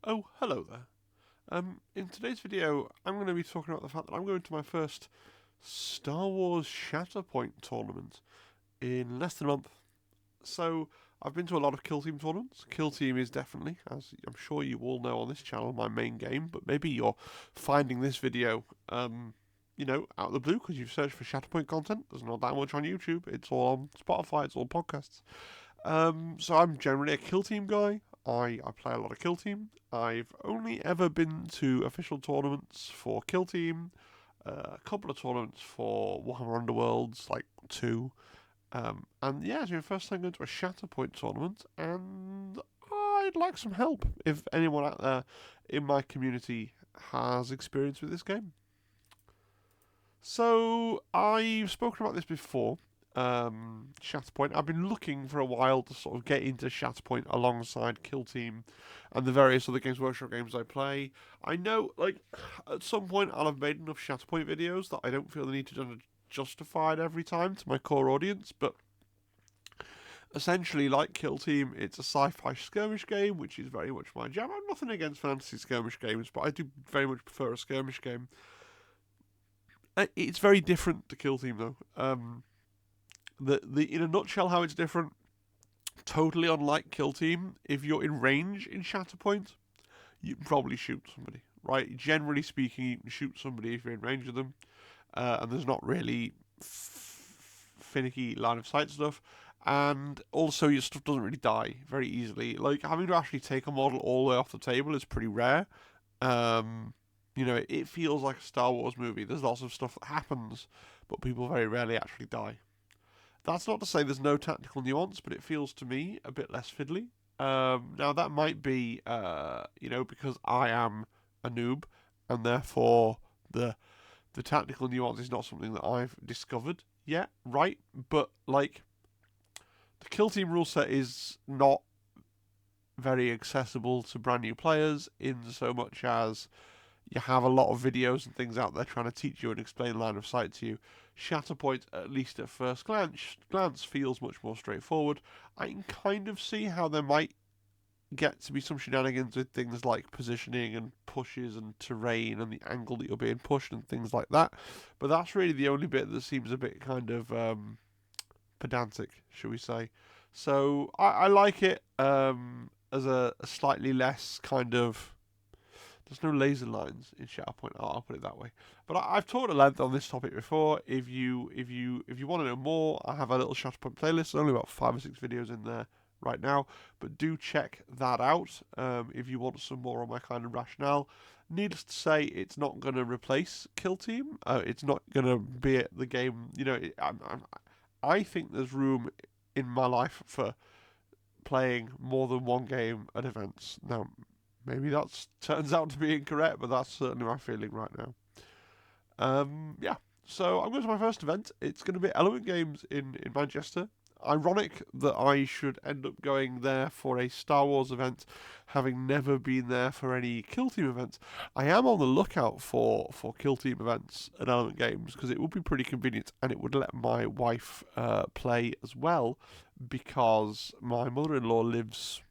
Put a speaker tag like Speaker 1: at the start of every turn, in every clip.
Speaker 1: Oh, hello there. In today's video, I'm going to be talking about the fact that I'm going to my first Star Wars Shatterpoint tournament in less than a month. So, I've been to a lot of Kill Team tournaments. Kill Team is definitely, as I'm sure you all know on this channel, my main game, but maybe you're finding this video, out of the blue because you've searched for Shatterpoint content. There's not that much on YouTube. It's all on Spotify, it's all podcasts. So I'm generally a Kill Team guy. I play a lot of Kill Team. I've only ever been to official tournaments for Kill Team, a couple of tournaments for Warhammer Underworlds, like two. And yeah, it's my first time going to a Shatterpoint tournament, and I'd like some help if anyone out there in my community has experience with this game. So I've spoken about this before. Shatterpoint. I've been looking for a while to sort of get into Shatterpoint alongside Kill Team and the various other Games Workshop games I play. I know, at some point I'll have made enough Shatterpoint videos that I don't feel the need to justify it every time to my core audience, but essentially, like Kill Team, it's a sci-fi skirmish game, which is very much my jam. I'm nothing against fantasy skirmish games, but I do very much prefer a skirmish game. It's very different to Kill Team, though. In a nutshell, how it's different, totally unlike Kill Team. If you're in range in Shatterpoint, you can probably shoot somebody, right? Generally speaking, you can shoot somebody if you're in range of them, and there's not really finicky line of sight stuff. And also, your stuff doesn't really die very easily. Like, having to actually take a model all the way off the table is pretty rare. It feels like a Star Wars movie. There's lots of stuff that happens, but people very rarely actually die. That's not to say there's no tactical nuance, but it feels to me a bit less fiddly. Now, that might be, because I am a noob, and therefore the tactical nuance is not something that I've discovered yet, right? But, the Kill Team rule set is not very accessible to brand new players in so much as you have a lot of videos and things out there trying to teach you and explain line of sight to you. Shatterpoint, at least at first glance, feels much more straightforward. I can kind of see how there might get to be some shenanigans with things like positioning and pushes and terrain and the angle that you're being pushed and things like that. But that's really the only bit that seems a bit kind of pedantic, shall we say. So I like it as a slightly less kind of... There's no laser lines in Shatterpoint. I'll put it that way. But I've talked at length on this topic before. If you want to know more, I have a little Shatterpoint playlist. There's only about 5 or 6 videos in there right now, but do check that out if you want some more on my kind of rationale. Needless to say, it's not going to replace Kill Team. It's not going to be the game. I think there's room in my life for playing more than one game at events. Now, maybe that turns out to be incorrect, but that's certainly my feeling right now. So I'm going to my first event. It's going to be Element Games in Manchester. Ironic that I should end up going there for a Star Wars event, having never been there for any Kill Team events. I am on the lookout for Kill Team events at Element Games because it would be pretty convenient and it would let my wife play as well, because my mother-in-law lives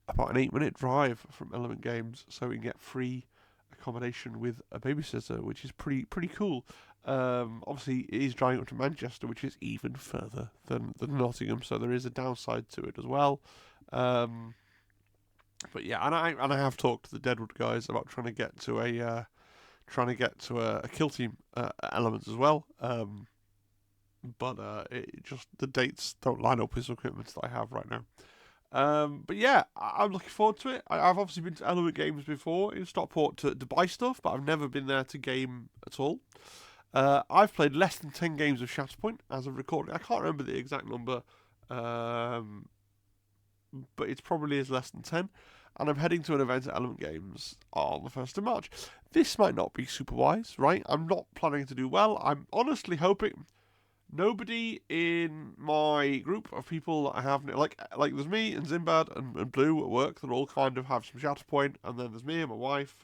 Speaker 1: about an 8-minute drive from Element Games, so we can get free accommodation with a babysitter, which is pretty cool. Obviously, it is driving up to Manchester, which is even further than Nottingham, so there is a downside to it as well. But yeah, and I have talked to the Deadwood guys about trying to get to a Kill Team element as well. But the dates don't line up with some commitments that I have right now. But yeah, I'm looking forward to it. I've obviously been to Element Games before in Stockport to buy stuff, but I've never been there to game at all. I've played less than 10 games of Shatterpoint as of recording. I can't remember the exact number, but it's probably is less than 10. And I'm heading to an event at Element Games on the 1st of March. This might not be super wise, right? I'm not planning to do well. I'm honestly hoping nobody in my group of people that I have, like there's me and Zimbad and Blue at work that all kind of have some Shatterpoint, and then there's me and my wife,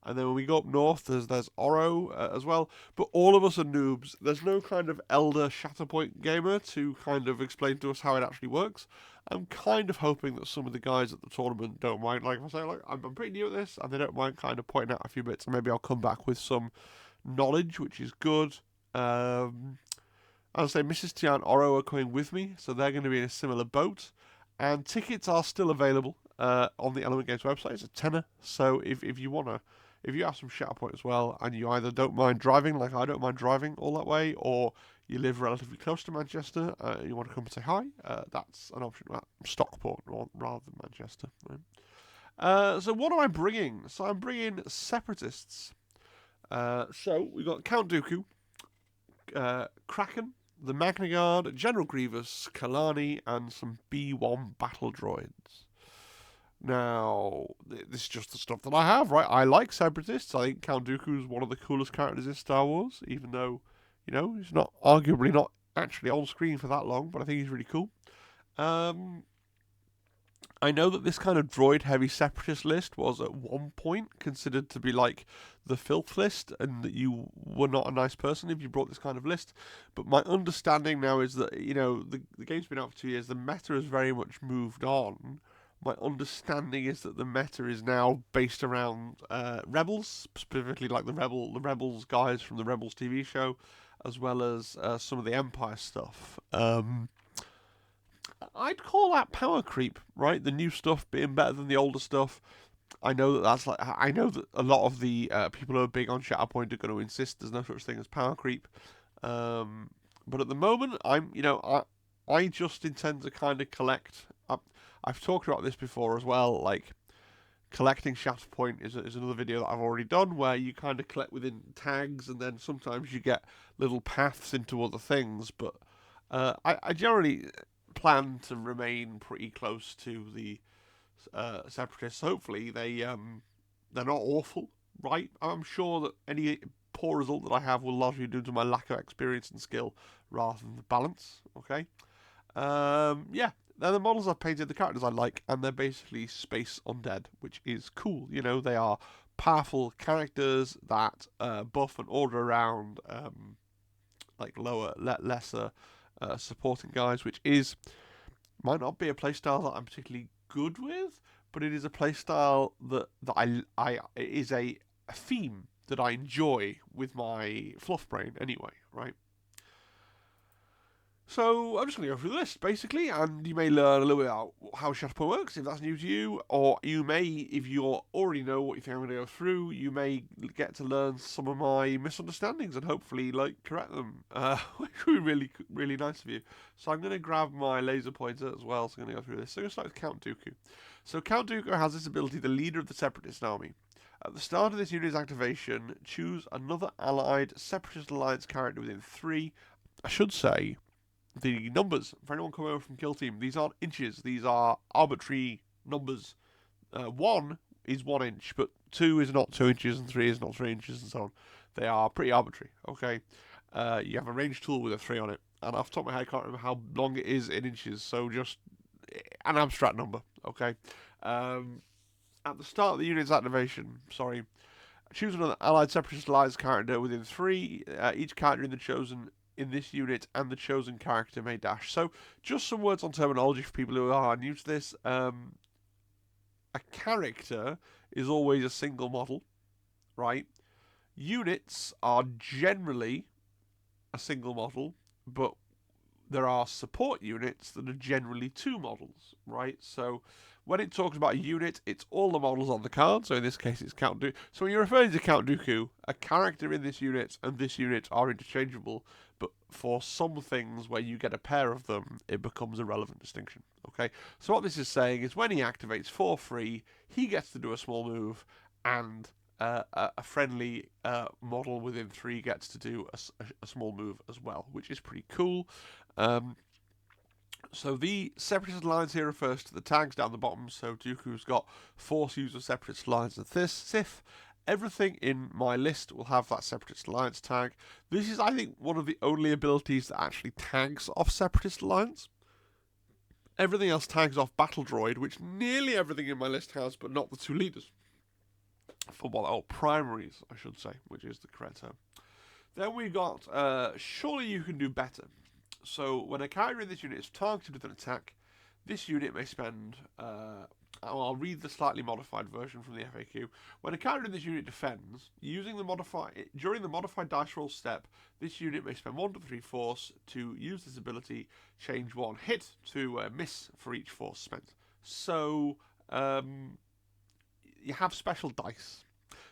Speaker 1: and then when we go up north, there's Oro as well. But all of us are noobs. There's no kind of elder Shatterpoint gamer to kind of explain to us how it actually works. I'm kind of hoping that some of the guys at the tournament don't mind. Like if I say, like, I'm pretty new at this, and they don't mind kind of pointing out a few bits, and maybe I'll come back with some knowledge, which is good. I'll say Mrs. Tian Oro are coming with me, so they're going to be in a similar boat. And tickets are still available on the Element Games website. It's a tenner, so if you wanna, if you have some Shatterpoint as well, and you either don't mind driving, like I don't mind driving all that way, or you live relatively close to Manchester, you want to come and say hi, that's an option. Stockport rather than Manchester. Right? So what am I bringing? So I'm bringing Separatists. So we've got Count Dooku, Kraken, the Magna Guard, General Grievous, Kalani, and some B1 battle droids. Now, this is just the stuff that I have, right? I like Separatists. I think Count Dooku is one of the coolest characters in Star Wars, even though, you know, he's not arguably not actually on screen for that long, but I think he's really cool. I know that this kind of droid-heavy Separatist list was at one point considered to be like the filth list, and that you were not a nice person if you brought this kind of list. But my understanding now is that, you know, the game's been out for 2 years, the meta has very much moved on. My understanding is that the meta is now based around Rebels, specifically like the Rebels guys from the Rebels TV show, as well as some of the Empire stuff. I'd call that power creep, right? The new stuff being better than the older stuff. I know that that's like, I know that a lot of the people who are big on Shatterpoint are going to insist there's no such thing as power creep. But at the moment, I just intend to kind of collect. I've talked about this before as well. Like collecting Shatterpoint is another video that I've already done, where you kind of collect within tags, and then sometimes you get little paths into other things. But I generally plan to remain pretty close to the Separatists. Hopefully they're not awful, right? I'm sure that any poor result that I have will largely be due to my lack of experience and skill rather than the balance. Okay. Yeah, they're the models I've painted, the characters I like, and they're basically space undead, which is cool. You know, they are powerful characters that buff and order around like lesser supporting guys, which might not be a playstyle that I'm particularly good with, but it is a playstyle that it is a theme that I enjoy with my fluff brain anyway, right? So I'm just going to go through the list, basically, and you may learn a little bit about how Shatterpoint works, if that's new to you, or you may, if you already know what you think I'm going to go through, you may get to learn some of my misunderstandings and hopefully, like, correct them, which would be really, really nice of you. So I'm going to grab my laser pointer as well, so I'm going to go through this. So I'm going to start with Count Dooku. So Count Dooku has this ability, the leader of the Separatist army. At the start of this unit's activation, choose another allied Separatist Alliance character within 3, I should say, the numbers, for anyone coming over from Kill Team, these aren't inches, these are arbitrary numbers. 1 is 1 inch, but 2 is not 2 inches, and 3 is not 3 inches, and so on. They are pretty arbitrary, okay? You have a range tool with a 3 on it, and off the top of my head, I can't remember how long it is in inches, so just an abstract number, okay? At the start of the unit's activation, choose another allied Separatist Alliance character within 3. Each character in this unit and the chosen character may dash. So, just some words on terminology for people who are new to this. A character is always a single model, right? Units are generally a single model, but there are support units that are generally 2 models, right? So, when it talks about a unit, it's all the models on the card. So in this case, it's Count Dooku. So when you're referring to Count Dooku, a character in this unit and this unit are interchangeable. But for some things where you get a pair of them, it becomes a relevant distinction. Okay. So what this is saying is when he activates for free, he gets to do a small move, and a friendly model within 3 gets to do a small move as well, which is pretty cool. So the Separatist Alliance here refers to the tags down the bottom. So Dooku's got Force User Separatist Alliance and Sith. Everything in my list will have that Separatist Alliance tag. This is, I think, one of the only abilities that actually tags off Separatist Alliance. Everything else tags off Battle Droid, which nearly everything in my list has, but not the 2 leaders. Primaries, I should say, which is the correct term. Then we got Surely You Can Do Better. So when a character in this unit is targeted with an attack, This unit may spend. I'll read the slightly modified version from the FAQ. When a character in this unit defends, during the modified dice roll step, this unit may spend 1 to 3 force to use this ability. Change 1 hit to miss for each force spent. So you have special dice.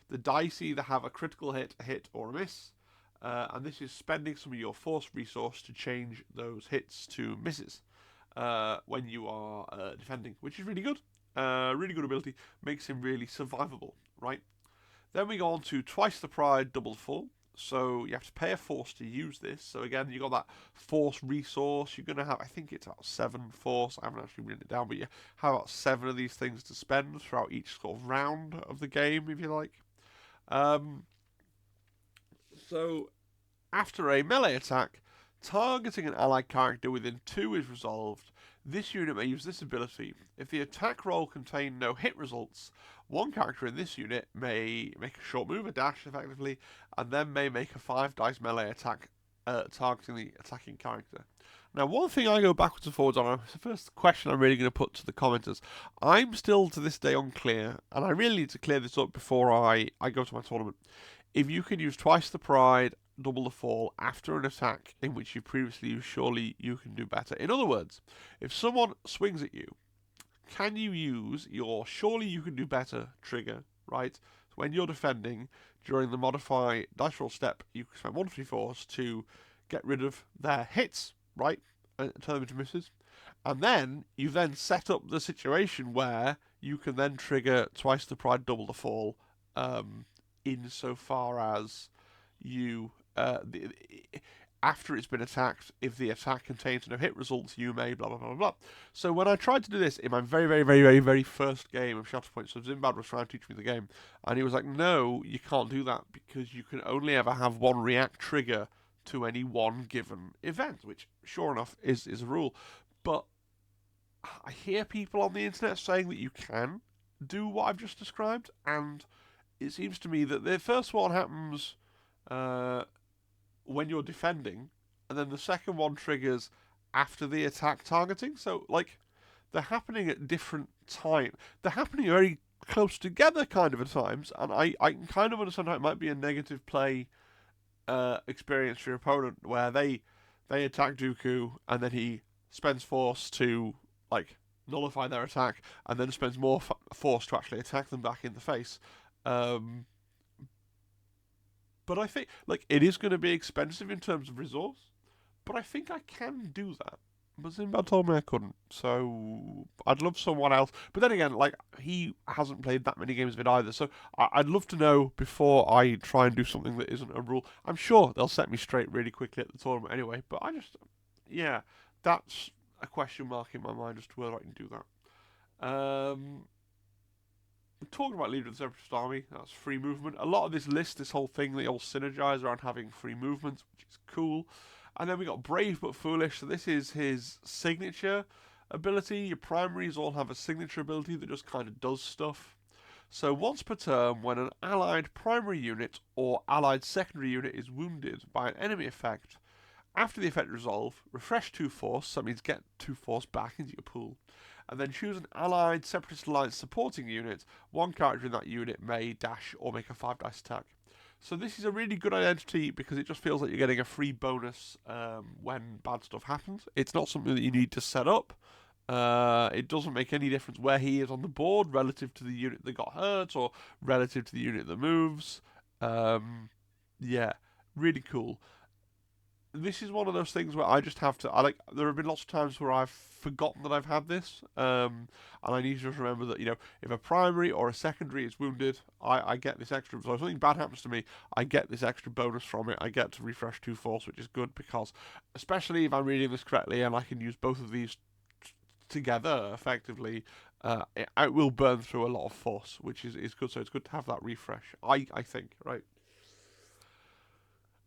Speaker 1: The dice either have a critical hit, a hit, or a miss. And this is spending some of your force resource to change those hits to misses when you are defending, which is really good. Really good ability, makes him really survivable, right? Then we go on to twice the pride, double the fall. So you have to pay a force to use this. So again, you got that force resource. You're going to have, I think it's about 7 force. I haven't actually written it down, but you have about 7 of these things to spend throughout each sort of round of the game, if you like. So after a melee attack, targeting an allied character within 2 is resolved. This unit may use this ability. If the attack roll contained no hit results, one character in this unit may make a short move, a dash effectively, and then may make a 5 dice melee attack targeting the attacking character. Now, one thing I go backwards and forwards on, it's the first question I'm really going to put to the commenters. I'm still to this day unclear, and I really need to clear this up before I go to my tournament. If you can use twice the pride, double the fall after an attack in which you previously used, surely you can do better. In other words, if someone swings at you, can you use your surely you can do better trigger, right? So when you're defending during the modify dice roll step, you can spend 1 to 3 force to get rid of their hits, right? And turn them into misses. And then you then set up the situation where you can then trigger twice the pride, double the fall, insofar as you after it's been attacked, if the attack contains no hit results, you may blah blah blah blah. So when I tried to do this in my very very very very very first game of Shatterpoint, so Zimbad was trying to teach me the game, and he was like, "No, you can't do that because you can only ever have one react trigger to any one given event," which sure enough is a rule. But I hear people on the internet saying that you can do what I've just described, and it seems to me that the first one happens when you're defending, and then the second one triggers after the attack targeting. So, like, they're happening at different times. They're happening very close together, kind of, at times, and I can kind of understand how it might be a negative play experience for your opponent, where they attack Dooku, and then he spends force to, like, nullify their attack, and then spends more force to actually attack them back in the face. But I think, like, it is going to be expensive in terms of resource, but I think I can do that. But Zimbad told me I couldn't, so I'd love someone else. But then again, like, he hasn't played that many games of it either, so I'd love to know before I try and do something that isn't a rule. I'm sure they'll set me straight really quickly at the tournament anyway, but yeah, that's a question mark in my mind as to whether I can do that. We're talking about Leader of the Separatist Army, that's free movement. A lot of this list, this whole thing, they all synergize around having free movement, which is cool. And then we got Brave but Foolish, so this is his signature ability. Your primaries all have a signature ability that just kind of does stuff. So once per turn, when an allied primary unit or allied secondary unit is wounded by an enemy effect, after the effect resolve, refresh 2 force, so that means get 2 force back into your pool, and then choose an allied Separatist Alliance supporting unit. One character in that unit may dash or make a 5 dice attack. So this is a really good identity because it just feels like you're getting a free bonus when bad stuff happens. It's not something that you need to set up. It doesn't make any difference where he is on the board relative to the unit that got hurt or relative to the unit that moves. Yeah, really cool. This is one of those things where I just have to. There have been lots of times where I've forgotten that I've had this, and I need to just remember that, if a primary or a secondary is wounded, I get this extra. So if something bad happens to me, I get this extra bonus from it. I get to refresh 2 force, which is good because, especially if I'm reading this correctly and I can use both of these together effectively, it will burn through a lot of force, which is good. So it's good to have that refresh. I think, right.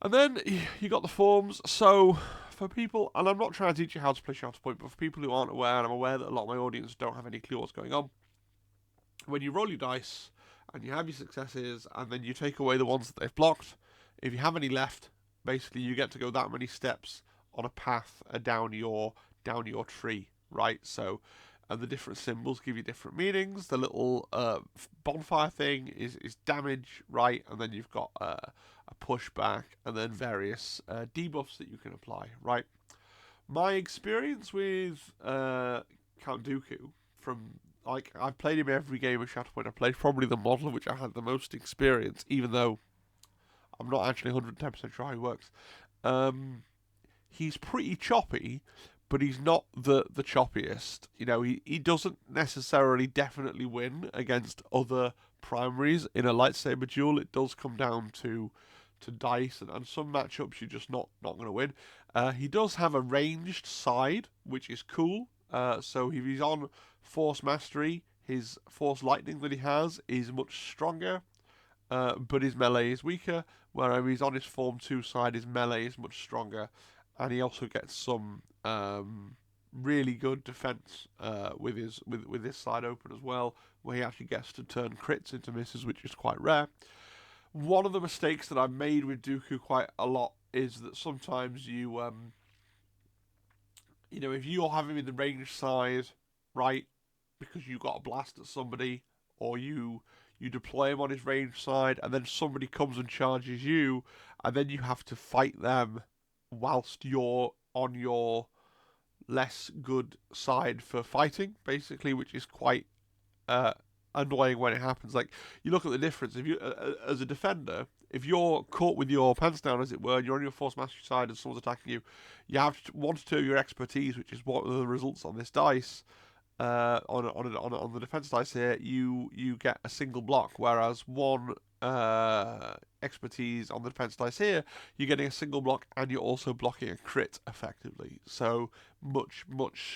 Speaker 1: And then you got the forms. So for people, and I'm not trying to teach you how to play Shatterpoint, but for people who aren't aware, and I'm aware that a lot of my audience don't have any clue what's going on, when you roll your dice and you have your successes, and then you take away the ones that they've blocked, if you have any left, basically you get to go that many steps on a path down your tree, right? So, and the different symbols give you different meanings. The little bonfire thing is damage, right? And then you've got a pushback, and then various debuffs that you can apply, right? My experience with Count Dooku from like I've played him every game of Shatterpoint. I played probably the model of which I had the most experience, even though I'm not actually 110% sure how he works. He's pretty choppy, but he's not the choppiest. You know, he doesn't necessarily definitely win against other primaries in a lightsaber duel. It does come down to dice, and some matchups you're just not going to win. He does have a ranged side, which is cool. So if he's on Force Mastery, his Force Lightning that he has is much stronger, but his melee is weaker. Whereas he's on his Form 2 side, his melee is much stronger, and he also gets some really good defense with his side open as well, where he actually gets to turn crits into misses, which is quite rare. One of the mistakes that I've made with Dooku quite a lot is that sometimes you know, if you have him in the range side, right, because you got a blast at somebody, or you deploy him on his range side, and then somebody comes and charges you, and then you have to fight them whilst you're on your less good side for fighting, basically, which is quite annoying when it happens. Like, you look at the difference. If you, as a defender, if you're caught with your pants down, as it were, and you're on your Force Mastery side and someone's attacking you, you have 1 to 2 of your expertise, which is what are the results on this dice. On the defense dice here, you get a single block, whereas 1 expertise on the defense dice here, you're getting a single block and you're also blocking a crit effectively. So much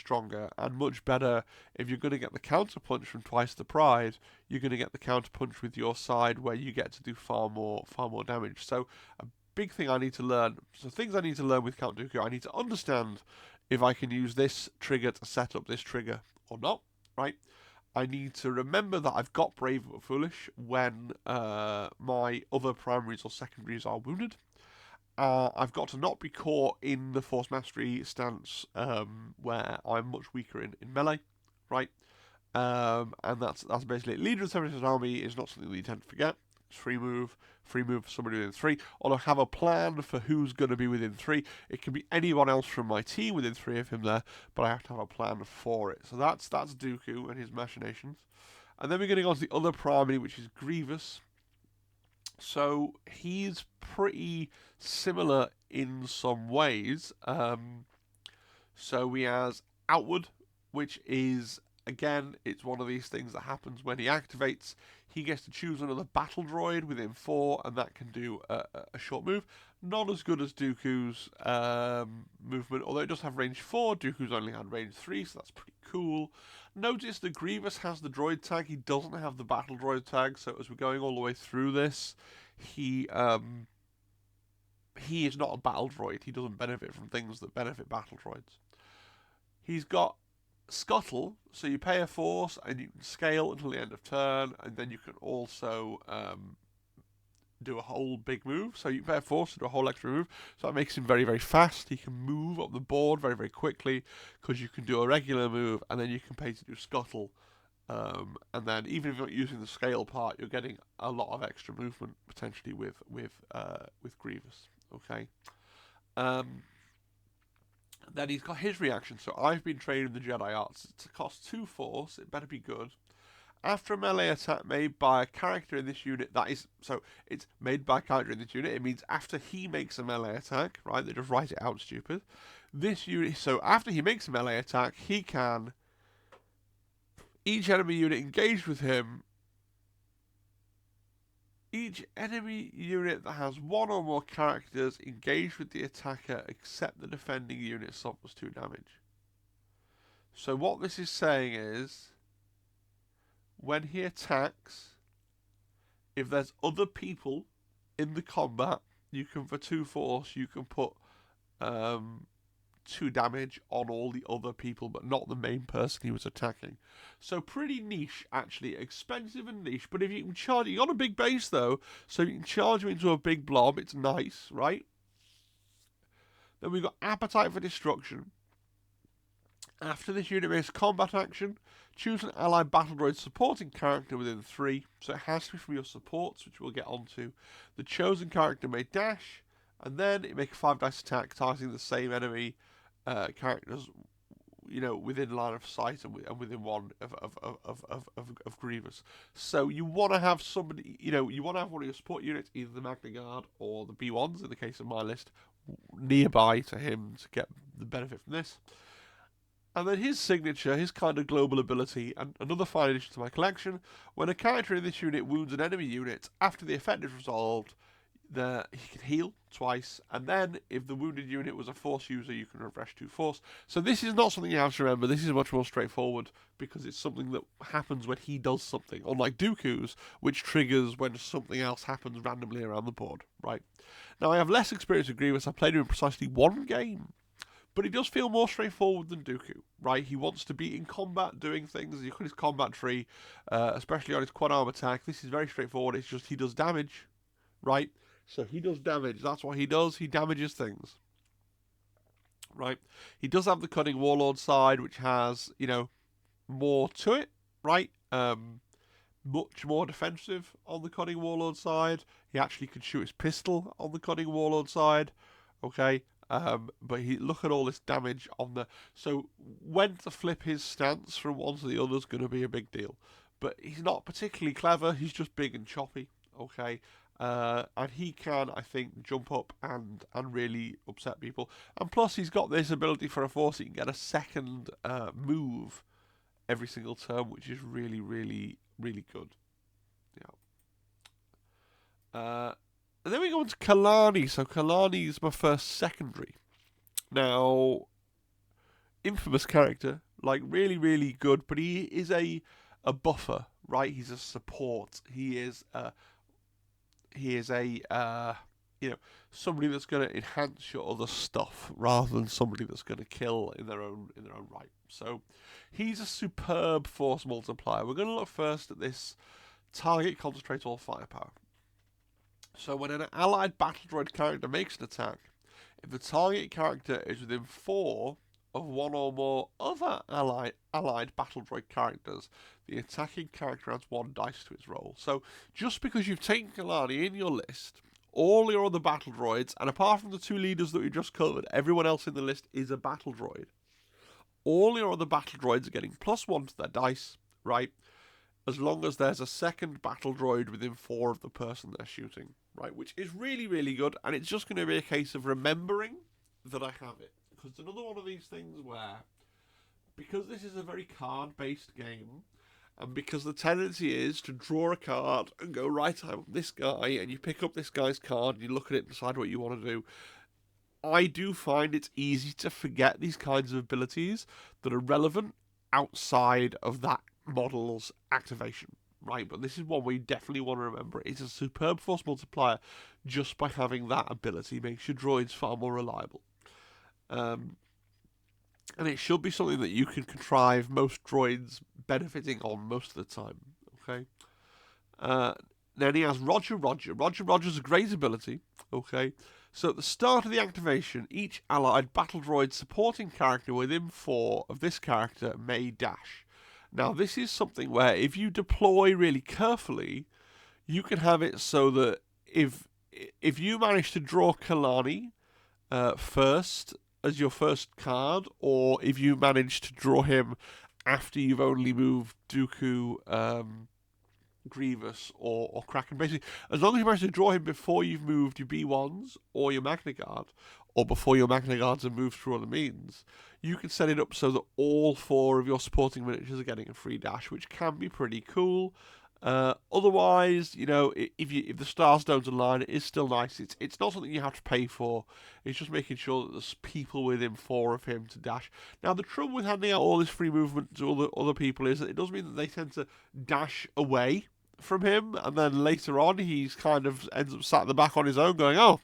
Speaker 1: stronger and much better. If you're going to get the counter punch from Twice the Pride, you're going to get the counter punch with your side, where you get to do far more damage. So a big thing I need to learn. So things I need to learn with Count Dooku, I need to understand if I can use this trigger to set up this trigger or not, right? I need to remember that I've got Brave but Foolish when my other primaries or secondaries are wounded. I've got to not be caught in the Force Mastery stance where I'm much weaker in melee, right? And that's basically it. Leader of the Separatist Army is not something that you tend to forget. It's free move for somebody within 3. Or I have a plan for who's going to be within 3. It can be anyone else from my team within 3 of him there, but I have to have a plan for it. So that's Dooku and his machinations. And then we're getting on to the other primary, which is Grievous. So he's pretty similar in some ways. So he has Outward, which is, again, it's one of these things that happens when he activates. He gets to choose another battle droid within 4, and that can do a short move. Not as good as Dooku's movement, although it does have range 4. Dooku's only had range 3, so that's pretty cool. Notice that Grievous has the droid tag. He doesn't have the battle droid tag, so as we're going all the way through this, he is not a battle droid. He doesn't benefit from things that benefit battle droids. He's got Scuttle, so you pay a force and you can scale until the end of turn, and then you can also do a whole big move. So you pay a force to do a whole extra move, so that makes him very, very fast. He can move up the board very, very quickly because you can do a regular move and then you can pay to do Scuttle. And then even if you're not using the scale part, you're getting a lot of extra movement potentially with Grievous. Okay. Then he's got his reaction. So I've been training the Jedi arts. It's a cost 2 force. It better be good. After a melee attack made by a character in this unit, that is, so it's made by a character in this unit. It means after he makes a melee attack, right? They just write it out stupid. This unit, so after he makes a melee attack, he can. Each enemy unit engaged with him. Each enemy unit that has 1 or more characters engaged with the attacker except the defending unit suffers 2 damage. So what this is saying is, when he attacks, if there's other people in the combat, you can, for 2 force, you can put 2 damage on all the other people, but not the main person he was attacking. So pretty niche, actually. Expensive and niche, but if you can charge... You got a big base, though, so you can charge him into a big blob. It's nice, right? Then we've got Appetite for Destruction. After this unit makes a combat action, choose an allied battle droid supporting character within 3, so it has to be from your supports, which we'll get onto. The chosen character may dash, and then it make a 5 dice attack, targeting the same enemy characters, within line of sight and within one of Grievous. So you want to have somebody, you want to have one of your support units, either the Magna Guard or the B1s, in the case of my list, nearby to him to get the benefit from this. And then his signature, his kind of global ability, and another fine addition to my collection, when a character in this unit wounds an enemy unit, after the effect is resolved, he can heal twice, and then if the wounded unit was a force user, you can refresh 2 force. So this is not something you have to remember. This is much more straightforward, because it's something that happens when he does something, unlike Dooku's, which triggers when something else happens randomly around the board, right? Now, I have less experience with Grievous. I played him in precisely 1 game, but he does feel more straightforward than Dooku, right? He wants to be in combat doing things. You look at his combat tree, especially on his quad arm attack. This is very straightforward. It's just he does damage, right? So he does damage. That's what he does. He damages things, right? He does have the cunning warlord side, which has, more to it, right? Much more defensive on the cunning warlord side. He actually can shoot his pistol on the cunning warlord side, okay? But look at all this damage on the... So when to flip his stance from one to the other is going to be a big deal. But he's not particularly clever. He's just big and choppy, okay? And he can, I think, jump up and really upset people. And plus, he's got this ability for a force. He can get a second move every single turn, which is really, really, really good. Yeah. And then we go into Kalani. So Kalani is my first secondary. Now, infamous character, like really, really good, but he is a buffer, right? He's a support. He is somebody that's going to enhance your other stuff rather than somebody that's going to kill in their own right. So he's a superb force multiplier. We're going to look first at this target concentrate all firepower. So when an allied battle droid character makes an attack, if the target character is within 4 of one or more other allied battle droid characters, the attacking character adds 1 dice to its roll. So just because you've taken Kalani in your list, all your other battle droids, and apart from the 2 leaders that we just covered, everyone else in the list is a battle droid. All your other battle droids are getting +1 to their dice, right? As long as there's a second battle droid within 4 of the person they're shooting, right? Which is really, really good, and it's just going to be a case of remembering that I have it. Because it's another one of these things where, because this is a very card-based game, and because the tendency is to draw a card and go, right, I want this guy, and you pick up this guy's card, and you look at it and decide what you want to do, I do find it's easy to forget these kinds of abilities that are relevant outside of that model's activation, right? But this is one we definitely want to remember. It's a superb force multiplier just by having that ability. Makes your droids far more reliable. And it should be something that you can contrive most droids benefiting on most of the time, okay? Then he has Roger Roger. Roger Roger's a great ability, okay? So at the start of the activation, each allied battle droid supporting character within 4 of this character may dash. Now, this is something where if you deploy really carefully, you can have it so that if you manage to draw Kalani first as your first card, or if you manage to draw him after you've only moved Dooku, Grievous, or Kraken, basically, as long as you manage to draw him before you've moved your B1s or your Magna Guard, or before your Magna Guards are moved through other means, you can set it up so that all 4 of your supporting miniatures are getting a free dash, which can be pretty cool. Otherwise, if the stars don't align, it is still nice. It's not something you have to pay for. It's just making sure that there's people within 4 of him to dash. Now, the trouble with handing out all this free movement to other people is that it does mean that they tend to dash away from him, and then later on he's kind of ends up sat at the back on his own going, oh,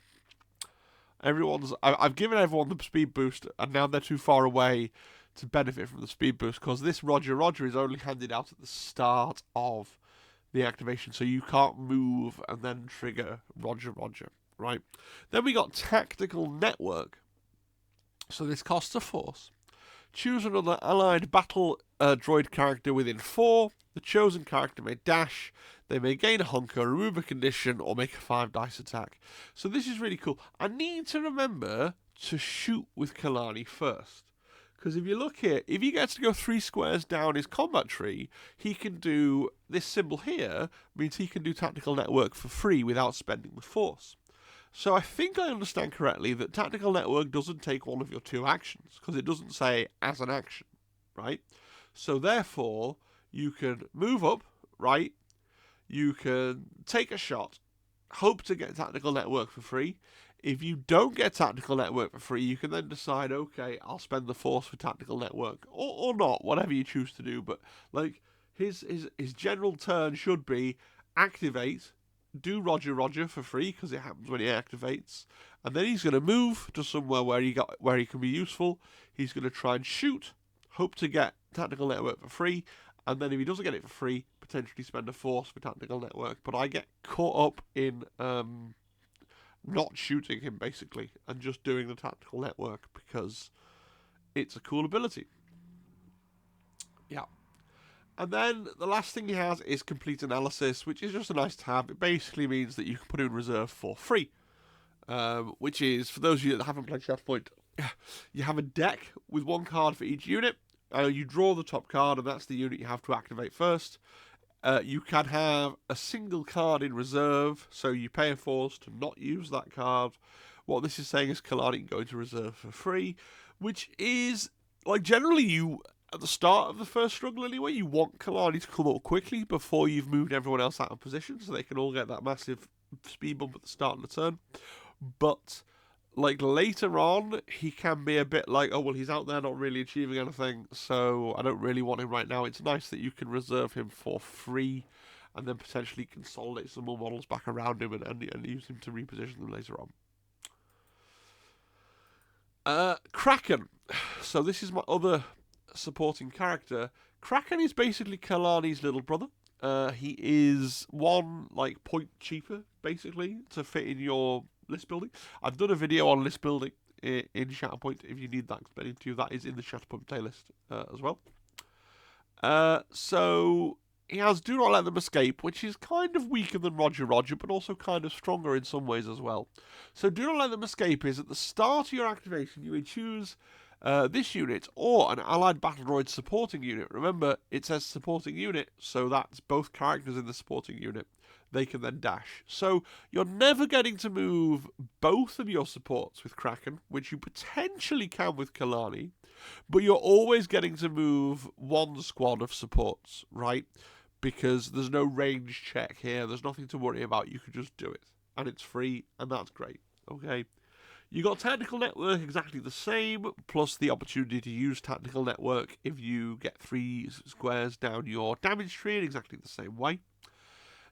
Speaker 1: I've given everyone the speed boost, and now they're too far away to benefit from the speed boost, because this Roger Roger is only handed out at the start of the activation, so you can't move and then trigger Roger Roger, right? Then we got Tactical Network. So this costs a force. Choose another allied battle droid character within 4. The chosen character may dash. They may gain a hunker, remove a condition, or make a 5 dice attack. So this is really cool. I need to remember to shoot with Kalani first. Because if you look here, if he gets to go 3 squares down his combat tree, he can do this symbol here, means he can do tactical network for free without spending the force. So I think I understand correctly that tactical network doesn't take one of your 2 actions, because it doesn't say as an action, right? So therefore, you can move up, right? You can take a shot, hope to get tactical network for free. If you don't get tactical network for free, you can then decide, okay, I'll spend the force for tactical network, or not, whatever you choose to do. But like his general turn should be activate, do Roger Roger for free because it happens when he activates, and then he's going to move to somewhere where he can be useful. He's going to try and shoot, hope to get tactical network for free, and then if he doesn't get it for free, potentially spend a force for tactical network. But I get caught up in not shooting him, basically, and just doing the tactical network because it's a cool ability. Yeah. And then the last thing he has is complete analysis, which is just a nice to have. It basically means that you can put it in reserve for free, which is, for those of you that haven't played Shatterpoint, you have a deck with 1 card for each unit. You draw the top card, and that's the unit you have to activate first. You can have a single card in reserve, so you pay a force to not use that card. What this is saying is Kalani can go into reserve for free, which is, like, generally you, at the start of the first struggle anyway, you want Kalani to come up quickly before you've moved everyone else out of position, so they can all get that massive speed bump at the start of the turn. But like later on, he can be a bit like, oh, well, he's out there not really achieving anything, so I don't really want him right now. It's nice that you can reserve him for free and then potentially consolidate some more models back around him and use him to reposition them later on. Kraken. So this is my other supporting character. Kraken is basically Kalani's little brother. He is 1 like point cheaper, basically, to fit in your list building. I've done a video on list building in Shatterpoint. If you need that explaining to you, that is in the Shatterpoint playlist as well. So he has Do Not Let Them Escape, which is kind of weaker than Roger Roger, but also kind of stronger in some ways as well. So Do Not Let Them Escape is at the start of your activation, you may choose this unit or an allied battle droid supporting unit. Remember, it says supporting unit, so that's both characters in the supporting unit. They can then dash. So you're never getting to move both of your supports with Kraken, which you potentially can with Kalani, but you're always getting to move 1 squad of supports, right? Because there's no range check here. There's nothing to worry about. You can just do it. And it's free, and that's great. Okay. You got Tactical Network exactly the same, plus the opportunity to use Tactical Network if you get 3 squares down your damage tree in exactly the same way.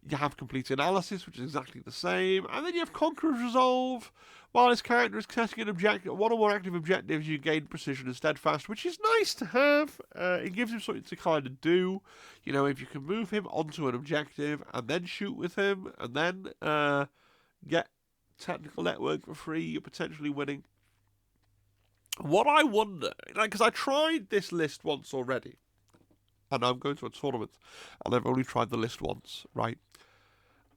Speaker 1: You have Complete Analysis, which is exactly the same. And then you have Conqueror's Resolve. While this character is testing an objective, 1 or more active objectives, you gain Precision and Steadfast, which is nice to have. It gives him something to kind of do. You know, if you can move him onto an objective and then shoot with him and then get Technical Network for free, you're potentially winning. What I wonder, like, because I tried this list once already, and I'm going to a tournament, and I've only tried the list once, right?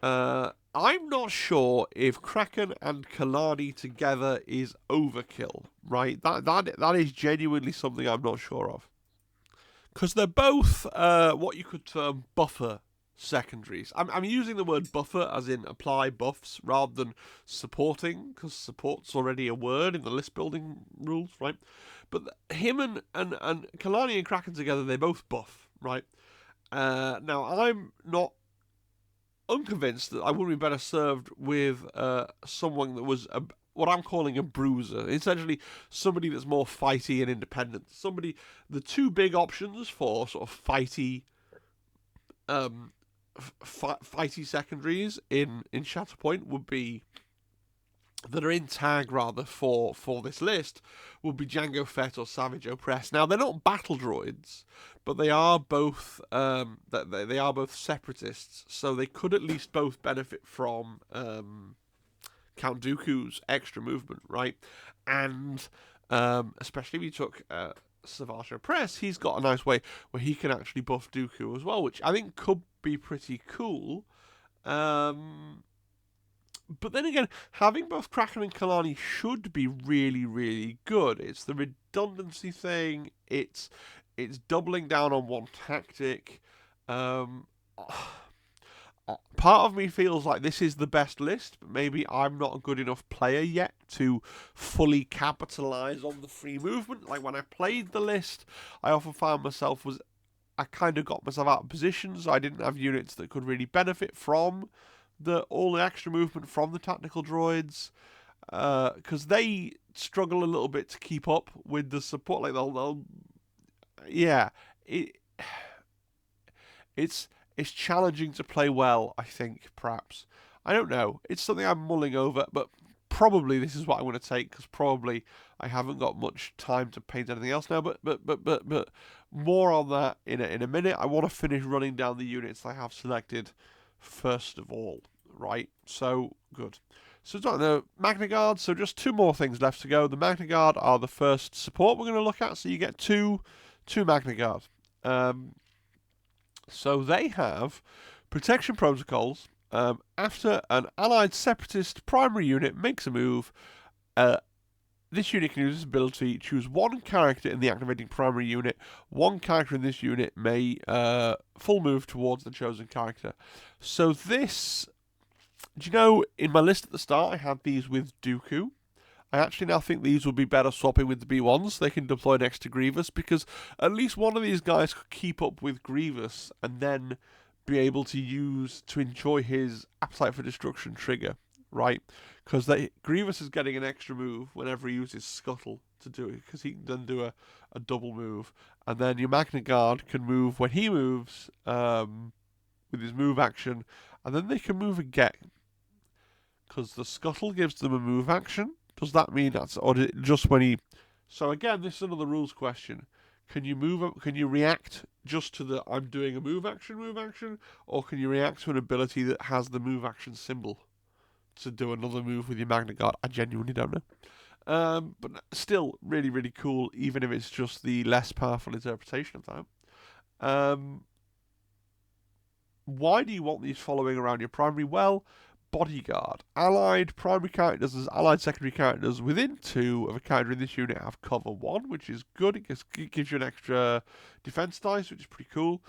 Speaker 1: I'm not sure if Kraken and Kalani together is overkill, right? That is genuinely something I'm not sure of. Because they're both what you could term buffer secondaries. I'm using the word buffer as in apply buffs rather than supporting, because support's already a word in the list building rules, right? But him and Kalani and Kraken together, they both buff, right? Now, I'm not unconvinced that I would be better served with someone that was what I'm calling a bruiser. Essentially, somebody that's more fighty and independent. Somebody, the 2 big options for sort of fighty secondaries in Shatterpoint would be, that are in tag rather for this list, would be Jango Fett or Savage Opress. Now, they're not battle droids, but they are both they are both separatists, so they could at least both benefit from Count Dooku's extra movement, right? And especially if you took Savasha Press, he's got a nice way where he can actually buff Dooku as well, which I think could be pretty cool. But then again, having both Kraken and Kalani should be really, really good. It's the redundancy thing. It's doubling down on one tactic. Um, Part of me feels like this is the best list, but maybe I'm not a good enough player yet to fully capitalize on the free movement. Like when I played the list, I often found myself I kind of got myself out of position, so I didn't have units that could really benefit from all the extra movement from the tactical droids, because they struggle a little bit to keep up with the support. Like they'll yeah, it's challenging to play well, I think, perhaps. I don't know. It's something I'm mulling over, but probably this is what I'm going to take, because probably I haven't got much time to paint anything else now. But more on that in a minute. I want to finish running down the units I have selected first of all, right? So, good. So it's not the Magna Guard, so just two more things left to go. The Magna Guard are the first support we're going to look at, so you get two Magna Guard. So they have protection protocols. After an allied separatist primary unit makes a move, this unit can use this ability. Choose one character in the activating primary unit. One character in this unit may full move towards the chosen character. So this, do you know, in my list at the start, I had these with Dooku. I actually now think these would be better swapping with the B1s. They can deploy next to Grievous, because at least one of these guys could keep up with Grievous and then be able to enjoy his appetite for destruction trigger, right? Because Grievous is getting an extra move whenever he uses Scuttle to do it, because he can then do a double move. And then your Magna Guard can move when he moves with his move action, and then they can move again. Because the Scuttle gives them a move action. Does that mean or just when he... So again, this is another rules question. Can you react just to the I'm doing a move action, or can you react to an ability that has the move action symbol to do another move with your Magna Guard? I genuinely don't know. But still, really, really cool, even if it's just the less powerful interpretation of that. Why do you want these following around your primary? Well, Bodyguard. Allied primary characters as allied secondary characters within 2 of a character in this unit have cover 1, which is good. It gives you an extra defense dice, which is pretty cool.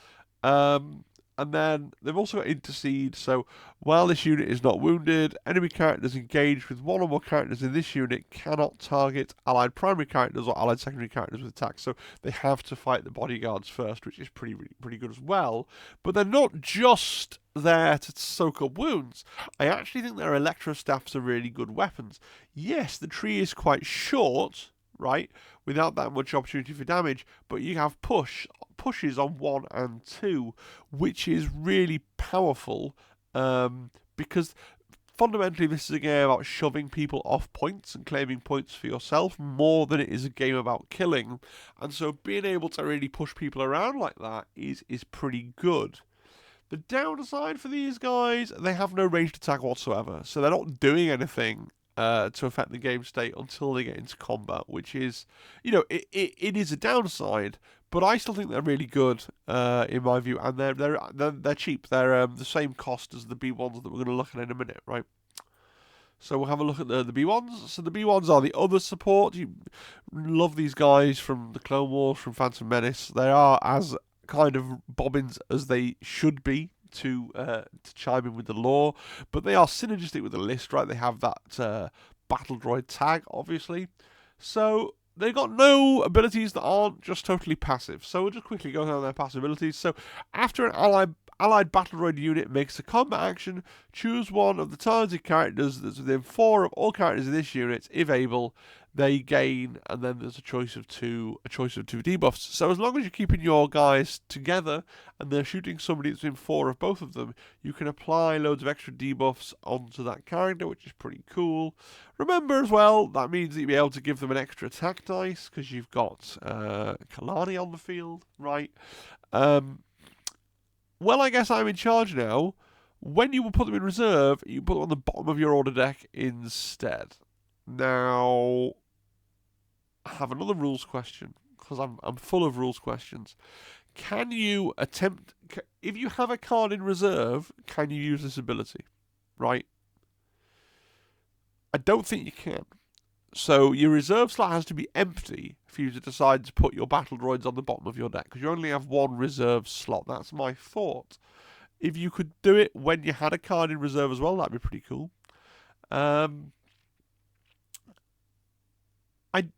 Speaker 1: And then they've also got Intercede, so while this unit is not wounded, enemy characters engaged with one or more characters in this unit cannot target allied primary characters or allied secondary characters with attacks. So they have to fight the bodyguards first, which is pretty good as well. But they're not just there to soak up wounds. I actually think their electrostaffs are really good weapons. Yes, the tree is quite short, right, without that much opportunity for damage, but you have pushes on 1 and 2, which is really powerful, because fundamentally this is a game about shoving people off points and claiming points for yourself more than it is a game about killing. And so being able to really push people around like that is pretty good. The downside for these guys, they have no ranged attack whatsoever, so they're not doing anything to affect the game state until they get into combat, which is, it is a downside, but I still think they're really good in my view, and they're cheap. They're the same cost as the B1s that we're going to look at in a minute, right? So we'll have a look at the B1s. So the B1s are the other support. You love these guys from the Clone Wars, from Phantom Menace. They are as kind of bobbins as they should be to chime in with the lore, but they are synergistic with the list, right? They have that battle droid tag, obviously. So they've got no abilities that aren't just totally passive. So we'll just quickly go down their passive abilities. So after an allied battle droid unit makes a combat action, choose one of the targeted characters that's within 4 of all characters in this unit. If able, they gain, and then there's a choice of two debuffs. So as long as you're keeping your guys together and they're shooting somebody that's in 4 of both of them, you can apply loads of extra debuffs onto that character, which is pretty cool. Remember as well, that means that you'll be able to give them an extra attack dice because you've got Kalani on the field, right? Well, I guess I'm in charge now. When you will put them in reserve, you put them on the bottom of your order deck instead. Now, I have another rules question, because I'm full of rules questions. Can you attempt, if you have a card in reserve, can you use this ability? Right? I don't think you can. So your reserve slot has to be empty for you to decide to put your battle droids on the bottom of your deck, because you only have one reserve slot. That's my thought. If you could do it when you had a card in reserve as well, that'd be pretty cool.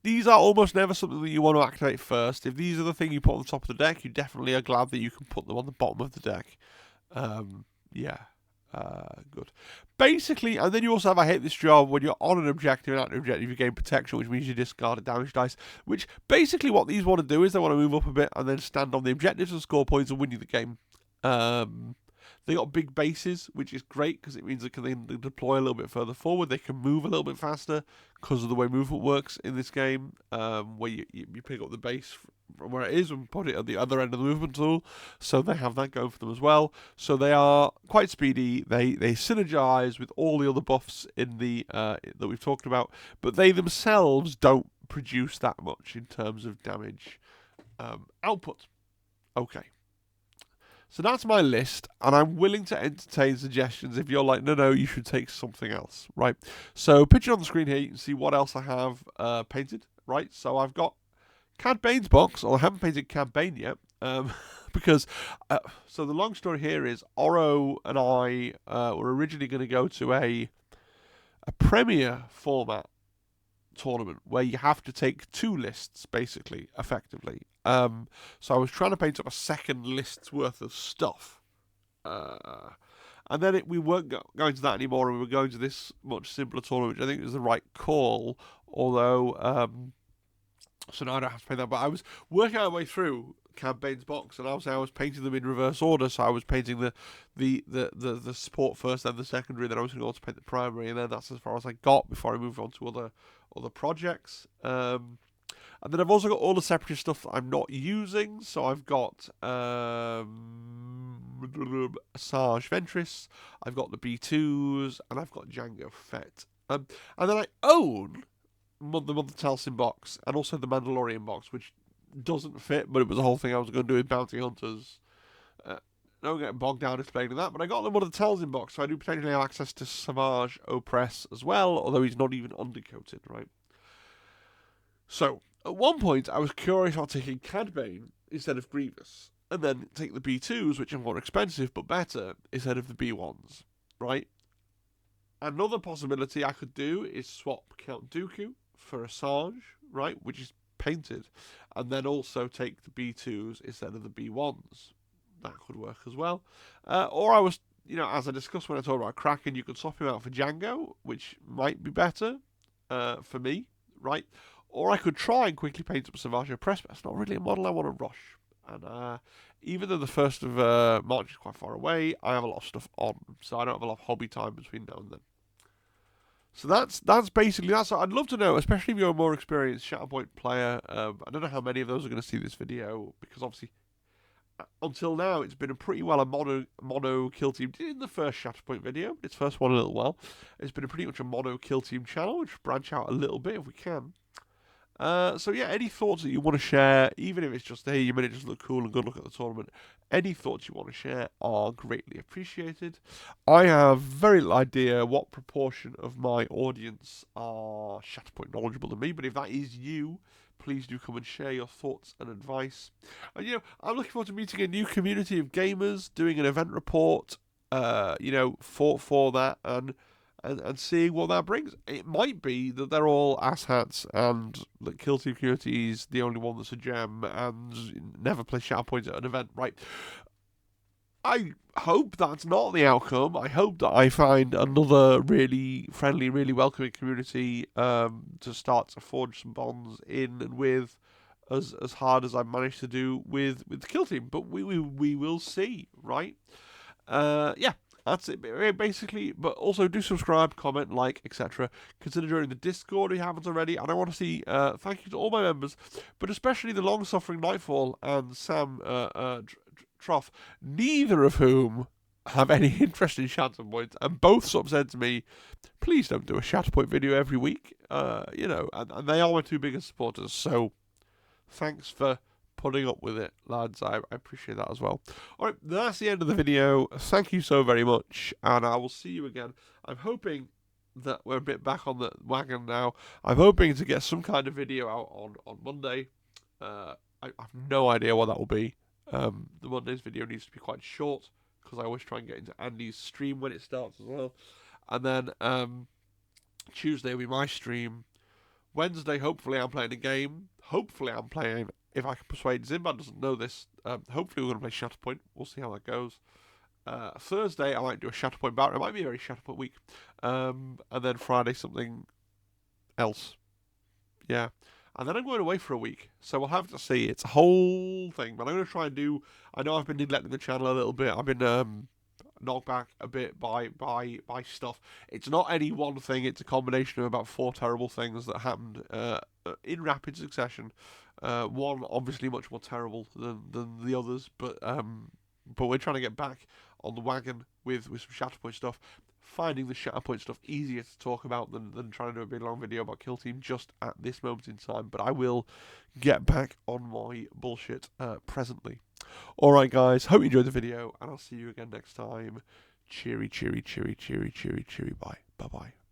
Speaker 1: These are almost never something that you want to activate first. If these are the thing you put on the top of the deck, you definitely are glad that you can put them on the bottom of the deck. Good. Basically, and then you also have I hate this job when you're on an objective, and an objective you gain protection, which means you discard a damage dice, which basically what these want to do is they want to move up a bit and then stand on the objectives and score points and win you the game. They got big bases, which is great because it means they can deploy a little bit further forward. They can move a little bit faster because of the way movement works in this game, where you pick up the base from where it is and put it at the other end of the movement tool. So they have that going for them as well. So they are quite speedy. They synergize with all the other buffs in the that we've talked about, but they themselves don't produce that much in terms of damage output. Okay. So that's my list, and I'm willing to entertain suggestions if you're like, no, you should take something else, right? So picture on the screen here, you can see what else I have painted, right? So I've got Cad Bane's box, or I haven't painted Cad Bane yet, because, so the long story here is Oro and I were originally going to go to a Premier format tournament where you have to take 2 lists, basically, effectively. So I was trying to paint up a second list's worth of stuff. And then we weren't going to that anymore, and we were going to this much simpler tournament, which I think was the right call, although, so now I don't have to paint that, but I was working my way through Cad Bane's box, and obviously I was painting them in reverse order, so I was painting the support first, then the secondary, then I was going to go on to paint the primary, and then that's as far as I got before I moved on to other projects. And then I've also got all the separatist stuff that I'm not using. So I've got Sarge Ventress, I've got the B2s, and I've got Jango Fett. And then I own the Mother Talcin box, and also the Mandalorian box, which doesn't fit, but it was the whole thing I was going to do with Bounty Hunters. Don't get bogged down explaining that, but I got the Mother Talcin box, so I do potentially have access to Savage Opress as well, although he's not even undercoated, right? So, at one point, I was curious about taking Cad Bane instead of Grievous, and then take the B2s, which are more expensive but better, instead of the B1s, right? Another possibility I could do is swap Count Dooku for a Sarge, right, which is painted, and then also take the B2s instead of the B1s. That could work as well. Or I was, as I discussed when I talked about Kraken, you could swap him out for Jango, which might be better for me, right? Or I could try and quickly paint up Savage Opress, but that's not really a model I want to rush. And even though the 1st of March is quite far away, I have a lot of stuff on, so I don't have a lot of hobby time between now and then. So that's basically that. I'd love to know, especially if you're a more experienced Shatterpoint player. I don't know how many of those are going to see this video, because obviously, until now, it's been a pretty well a mono kill team. In the first Shatterpoint video, its first one a little while, it's been pretty much a mono kill team channel, which branch out a little bit if we can. So yeah, any thoughts that you want to share, even if it's just, hey, you made it just look cool and good look at the tournament, any thoughts you want to share are greatly appreciated. I have very little idea what proportion of my audience are Shatterpoint knowledgeable than me, but if that is you, please do come and share your thoughts and advice. And I'm looking forward to meeting a new community of gamers, doing an event report, for that, and seeing what that brings. It might be that they're all asshats and the Kill Team community is the only one that's a gem and never play Shatterpoint at an event, right? I hope that's not the outcome. I hope that I find another really friendly, really welcoming community to start to forge some bonds in and with, as hard as I've managed to do with the Kill Team. But we will see, right? That's it, basically. But also do subscribe, comment, like, etc. Consider joining the Discord if you haven't already. And I want to see thank you to all my members, but especially the long-suffering Nightfall and Sam Trough, neither of whom have any interest in Shatterpoint, and both sort of said to me, please don't do a Shatterpoint video every week, and they are my 2 biggest supporters, so thanks for putting up with it, lads. I appreciate that as well. Alright, that's the end of the video. Thank you so very much, and I will see you again. I'm hoping that we're a bit back on the wagon now. I'm hoping to get some kind of video out on Monday. I have no idea what that will be. The Monday's video needs to be quite short, because I always try and get into Andy's stream when it starts as well. And then Tuesday will be my stream. Wednesday, hopefully, I'm playing a game. Hopefully, I'm playing, if I can persuade Zimban doesn't know this, hopefully we're going to play Shatterpoint. We'll see how that goes. Thursday, I might do a Shatterpoint battle. It might be a very Shatterpoint week. And then Friday, something else. Yeah. And then I'm going away for a week. So we'll have to see. It's a whole thing. But I'm going to try and do... I know I've been neglecting the channel a little bit. I've been knocked back a bit by stuff. It's not any one thing. It's a combination of about 4 terrible things that happened in rapid succession. One obviously much more terrible than the others, but we're trying to get back on the wagon with some Shatterpoint stuff. Finding the Shatterpoint stuff easier to talk about than trying to do a big long video about Kill Team just at this moment in time. But I will get back on my bullshit presently. Alright guys, hope you enjoyed the video, and I'll see you again next time. Cheery, cheery, cheery, cheery, cheery, cheery, bye. Bye-bye.